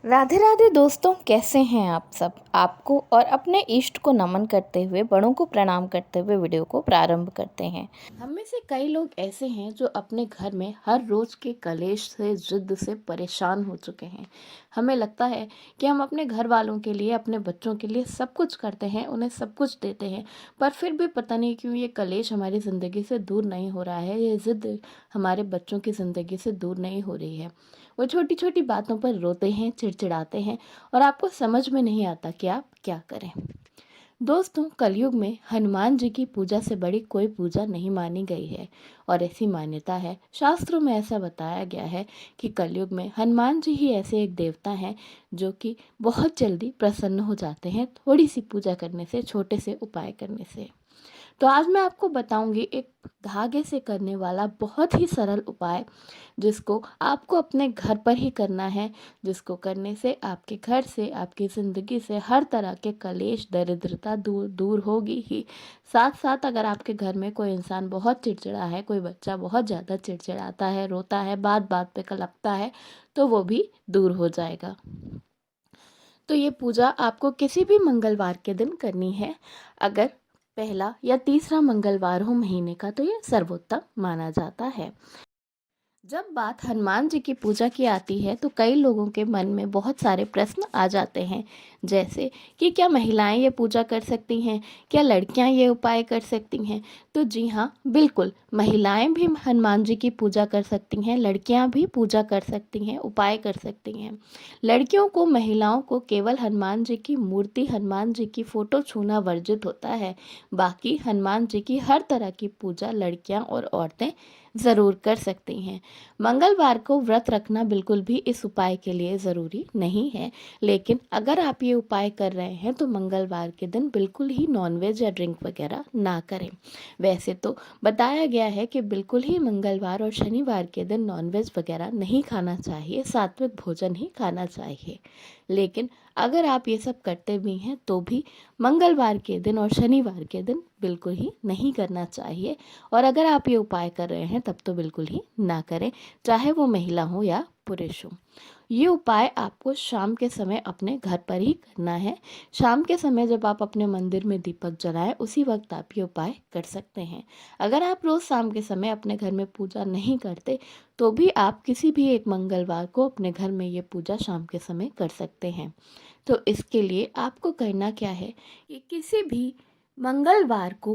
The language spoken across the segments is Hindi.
राधे राधे दोस्तों, कैसे हैं आप सब। आपको और अपने इष्ट को नमन करते हुए, बड़ों को प्रणाम करते हुए वीडियो को प्रारंभ करते हैं। हम में से कई लोग ऐसे हैं जो अपने घर में हर रोज़ के कलेश से, जिद से परेशान हो चुके हैं। हमें लगता है कि हम अपने घर वालों के लिए, अपने बच्चों के लिए सब कुछ करते हैं, उन्हें सब कुछ देते हैं, पर फिर भी पता नहीं क्यों ये कलेश हमारी ज़िंदगी से दूर नहीं हो रहा है, ये जिद हमारे बच्चों की ज़िंदगी से दूर नहीं हो रही है। वो छोटी छोटी बातों पर रोते हैं, चिड़चिड़ाते हैं और आपको समझ में नहीं आता कि आप क्या करें। दोस्तों, कलयुग में हनुमान जी की पूजा से बड़ी कोई पूजा नहीं मानी गई है और ऐसी मान्यता है, शास्त्रों में ऐसा बताया गया है कि कलयुग में हनुमान जी ही ऐसे एक देवता हैं जो कि बहुत जल्दी प्रसन्न हो जाते हैं थोड़ी सी पूजा करने से, छोटे से उपाय करने से। तो आज मैं आपको बताऊंगी एक धागे से करने वाला बहुत ही सरल उपाय, जिसको आपको अपने घर पर ही करना है, जिसको करने से आपके घर से, आपकी ज़िंदगी से हर तरह के कलेश, दरिद्रता दूर दूर होगी ही। साथ साथ अगर आपके घर में कोई इंसान बहुत चिड़चिड़ा है, कोई बच्चा बहुत ज़्यादा चिड़चिड़ाता है, रोता है, बात बात पे कलपता है, तो वो भी दूर हो जाएगा। तो ये पूजा आपको किसी भी मंगलवार के दिन करनी है। अगर पहला या तीसरा मंगलवार हो महीने का तो ये सर्वोत्तम माना जाता है। जब बात हनुमान जी की पूजा की आती है तो कई लोगों के मन में बहुत सारे प्रश्न आ जाते हैं, जैसे कि क्या महिलाएं ये पूजा कर सकती हैं, क्या लड़कियां ये उपाय कर सकती हैं। तो जी हाँ, बिल्कुल, महिलाएं भी हनुमान जी की पूजा कर सकती हैं, लड़कियां भी पूजा कर सकती हैं, उपाय कर सकती हैं। लड़कियों को, महिलाओं को केवल हनुमान जी की मूर्ति, हनुमान जी की फ़ोटो छूना वर्जित होता है। बाकी हनुमान जी की हर तरह की पूजा लड़कियां और औरतें ज़रूर कर सकती हैं। मंगलवार को व्रत रखना बिल्कुल भी इस उपाय के लिए ज़रूरी नहीं है, लेकिन अगर आप ये उपाय कर रहे हैं तो मंगलवार के दिन बिल्कुल ही नॉनवेज या ड्रिंक वगैरह ना करें। वैसे तो बताया गया है कि बिल्कुल ही मंगलवार और शनिवार के दिन नॉनवेज वगैरह नहीं खाना चाहिए, सात्विक भोजन ही खाना चाहिए। लेकिन अगर आप ये सब करते भी हैं तो भी मंगलवार के दिन और शनिवार के दिन बिल्कुल ही नहीं करना चाहिए। और अगर आप ये उपाय कर रहे हैं तब तो बिल्कुल ही ना करें, चाहे वो महिला हो या पुरुष हो। ये उपाय आपको शाम के समय अपने घर पर ही करना है। शाम के समय जब आप अपने मंदिर में दीपक जलाएं, उसी वक्त आप ये उपाय कर सकते हैं। अगर आप रोज़ शाम के समय अपने घर में पूजा नहीं करते तो भी आप किसी भी एक मंगलवार को अपने घर में ये पूजा शाम के समय कर सकते हैं। तो इसके लिए आपको करना क्या है कि किसी भी मंगलवार को,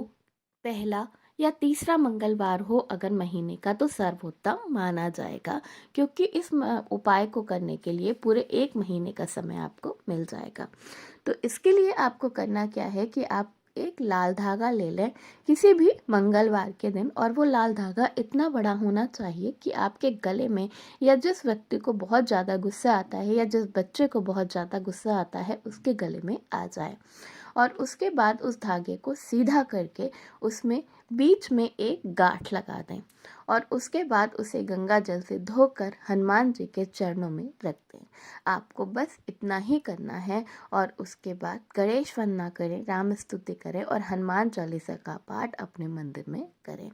पहला या तीसरा मंगलवार हो अगर महीने का, तो सर्वोत्तम माना जाएगा, क्योंकि इस उपाय को करने के लिए पूरे एक महीने का समय आपको मिल जाएगा। तो इसके लिए आपको करना क्या है कि आप एक लाल धागा ले लें किसी भी मंगलवार के दिन, और वो लाल धागा इतना बड़ा होना चाहिए कि आपके गले में, या जिस व्यक्ति को बहुत ज़्यादा गुस्सा आता है या जिस बच्चे को बहुत ज़्यादा गुस्सा आता है उसके गले में आ जाए। और उसके बाद उस धागे को सीधा करके उसमें बीच में एक गांठ लगा दें और उसके बाद उसे गंगा जल से धोकर हनुमान जी के चरणों में रख दें। आपको बस इतना ही करना है और उसके बाद गणेश वंदना करें, राम स्तुति करें और हनुमान चालीसा का पाठ अपने मंदिर में करें।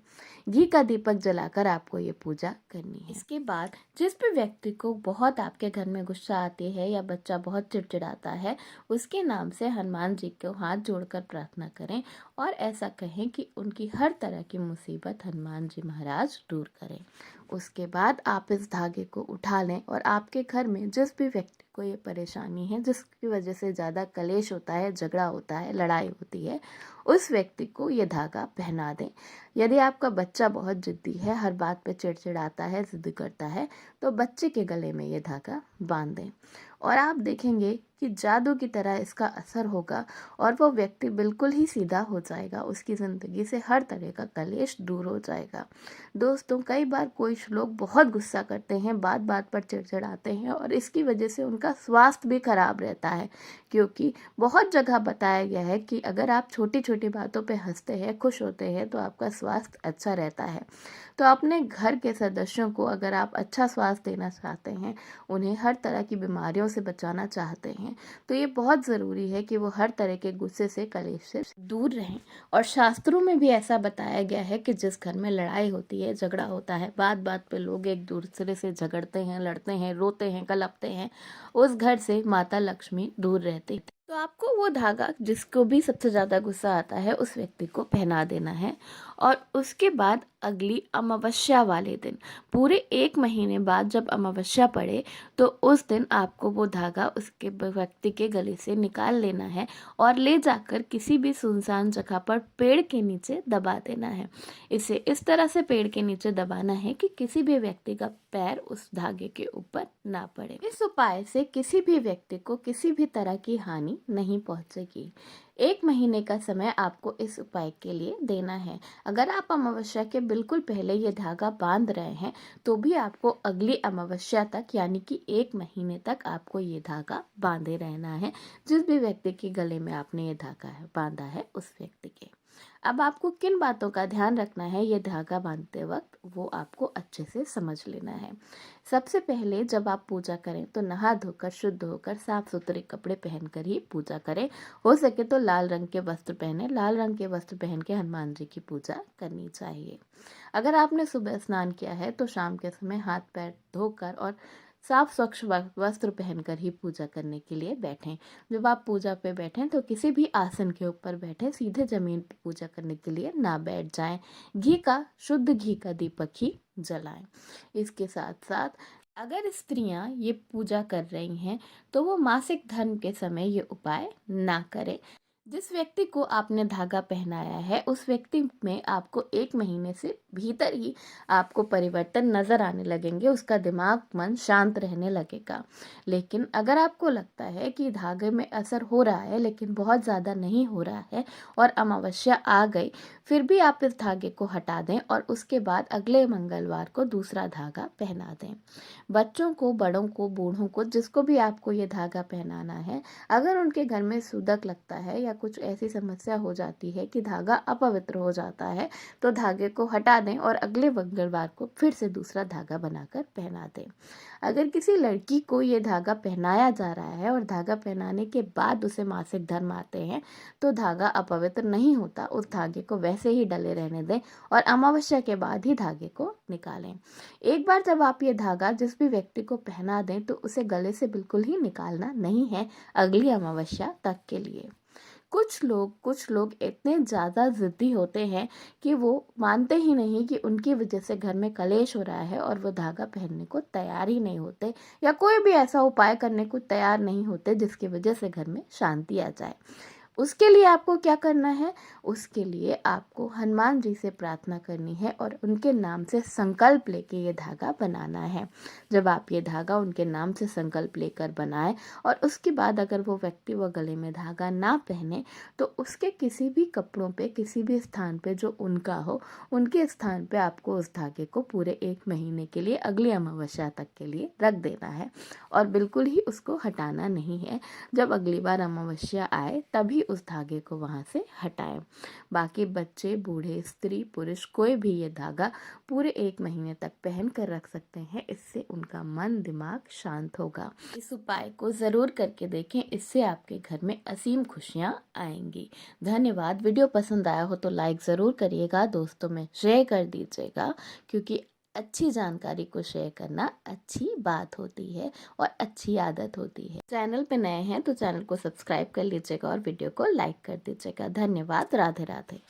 घी का दीपक जलाकर आपको ये पूजा करनी है। इसके बाद जिस भी व्यक्ति को बहुत आपके घर में गुस्सा आती है या बच्चा बहुत चिड़चिड़ाता है, उसके नाम से हनुमान जी को हाथ जोड़कर प्रार्थना करें और ऐसा कहें कि उनकी हर तरह की मुसीबत हनुमान जी महाराज दूर करें। उसके बाद आप इस धागे को उठा लें और आपके घर में जिस भी व्यक्ति को ये परेशानी है, जिसकी वजह से ज़्यादा कलेश होता है, झगड़ा होता है, लड़ाई होती है, उस व्यक्ति को ये धागा पहना दें। यदि आपका बच्चा बहुत जिद्दी है, हर बात पे चिड़चिड़ाता है, जिद करता है, तो बच्चे के गले में ये धागा बांध दें और आप देखेंगे कि जादू की तरह इसका असर होगा और वो व्यक्ति बिल्कुल ही सीधा हो जाएगा, उसकी ज़िंदगी से हर तरह का कलेश दूर हो जाएगा। दोस्तों, कई बार कोई लोग बहुत गुस्सा करते हैं, बात बात पर चिड़चिड़ाते हैं और इसकी वजह से उनका स्वास्थ्य भी खराब रहता है, क्योंकि बहुत जगह बताया गया है कि अगर आप छोटी छोटी बातों पे हंसते हैं, खुश होते हैं, तो आपका स्वास्थ्य अच्छा रहता है। तो अपने घर के सदस्यों को अगर आप अच्छा स्वास्थ्य देना चाहते हैं, उन्हें हर तरह की बीमारियों से बचाना चाहते हैं, तो ये बहुत ज़रूरी है कि वो हर तरह के गुस्से से, कलेश से दूर रहें। और शास्त्रों में भी ऐसा बताया गया है कि जिस घर में लड़ाई होती है, झगड़ा होता है, बात बात पे लोग एक दूसरे से झगड़ते हैं, लड़ते हैं, रोते हैं, कलपते हैं उस घर से माता लक्ष्मी दूर रहती। तो आपको वो धागा जिसको भी सबसे ज़्यादा गुस्सा आता है उस व्यक्ति को पहना देना है। और उसके बाद अगली अमावस्या वाले दिन, पूरे 1 महीने बाद जब अमावस्या पड़े, तो उस दिन आपको वो धागा उसके व्यक्ति के गले से निकाल लेना है और ले जाकर किसी भी सुनसान जगह पर पेड़ के नीचे दबा देना है। इसे इस तरह से पेड़ के नीचे दबाना है कि किसी भी व्यक्ति का पैर उस धागे के ऊपर ना पड़े। इस उपाय से किसी भी व्यक्ति को किसी भी तरह की हानि नहीं पहुंचेगी। 1 महीने का समय आपको इस उपाय के लिए देना है। अगर आप अमावस्या के बिल्कुल पहले ये धागा बांध रहे हैं तो भी आपको अगली अमावस्या तक यानी कि 1 महीने तक आपको ये धागा बांधे रहना है, जिस भी व्यक्ति के गले में आपने ये धागा बांधा है उस व्यक्ति के। अब आपको किन बातों का ध्यान रखना है ये धागा बांधते वक्त, वो आपको अच्छे से समझ लेना है। सबसे पहले जब आप पूजा करें तो नहा धोकर शुद्ध होकर साफ सुथरे कपड़े पहनकर ही पूजा करें। हो सके तो लाल रंग के वस्त्र पहने। लाल रंग के वस्त्र पहन के हनुमान जी की पूजा करनी चाहिए। अगर आपने सुबह स्नान किया है तो शाम के समय हाथ पैर धोकर और साफ स्वच्छ वस्त्र पहनकर ही पूजा करने के लिए बैठें। जब आप पूजा पे बैठें तो किसी भी आसन के ऊपर बैठें, सीधे जमीन पर पूजा करने के लिए ना बैठ जाएं। शुद्ध घी का दीपक ही जलाएं। इसके साथ साथ अगर स्त्रियां ये पूजा कर रही हैं तो वो मासिक धर्म के समय ये उपाय ना करें। जिस व्यक्ति को आपने धागा पहनाया है उस व्यक्ति में आपको 1 महीने से भीतर ही आपको परिवर्तन नजर आने लगेंगे। उसका दिमाग मन शांत रहने लगेगा। लेकिन अगर आपको लगता है कि धागे में असर हो रहा है लेकिन बहुत ज़्यादा नहीं हो रहा है और अमावस्या आ गई, फिर भी आप इस धागे को हटा दें और उसके बाद अगले मंगलवार को दूसरा धागा पहना दें। बच्चों को, बड़ों को, बूढ़ों को, जिसको भी आपको ये धागा पहनाना है, अगर उनके घर में सूदक लगता है या कुछ ऐसी समस्या हो जाती है कि धागा अपवित्र हो जाता है तो धागे को हटा दें और अगले मंगलवार को फिर से दूसरा धागा बनाकर पहना दें। अगर किसी लड़की को ये धागा पहनाया जा रहा है और धागा पहनाने के बाद उसे मासिक धर्म आते हैं तो धागा अपवित्र नहीं होता। उस धागे को वैसे ही डले रहने दें और अमावस्या के बाद ही धागे को निकालें। एक बार जब आप ये धागा जिस भी व्यक्ति को पहना दें तो उसे गले से बिल्कुल ही निकालना नहीं है अगली अमावस्या तक के लिए। कुछ लोग इतने ज़्यादा ज़िद्दी होते हैं कि वो मानते ही नहीं कि उनकी वजह से घर में कलेश हो रहा है और वो धागा पहनने को तैयार ही नहीं होते या कोई भी ऐसा उपाय करने को तैयार नहीं होते जिसकी वजह से घर में शांति आ जाए। उसके लिए आपको क्या करना है? उसके लिए आपको हनुमान जी से प्रार्थना करनी है और उनके नाम से संकल्प लेके ये धागा बनाना है। जब आप ये धागा उनके नाम से संकल्प लेकर बनाएं और उसके बाद अगर वो व्यक्ति वो गले में धागा ना पहने तो उसके किसी भी कपड़ों पे, किसी भी स्थान पे जो उनका हो, उनके स्थान पे आपको उस धागे को पूरे 1 महीने के लिए अगली अमावस्या तक के लिए रख देना है और बिल्कुल ही उसको हटाना नहीं है। जब अगली बार अमावस्या आए तभी उस धागे को वहां से हटाएं। बाकी बच्चे, बूढ़े, स्त्री, पुरुष कोई भी ये धागा पूरे 1 महीने तक पहन कर रख सकते हैं। इससे उनका मन, दिमाग शांत होगा। इस उपाय को जरूर करके देखें, इससे आपके घर में असीम खुशियां आएंगी। धन्यवाद। वीडियो पसंद आया हो तो लाइक जरूर करिएगा, दोस्तों में शेयर कर दीजिएगा, क्योंकि अच्छी जानकारी को शेयर करना अच्छी बात होती है और अच्छी आदत होती है। चैनल पे नए हैं तो चैनल को सब्सक्राइब कर लीजिएगा और वीडियो को लाइक कर दीजिएगा। धन्यवाद। राधे राधे।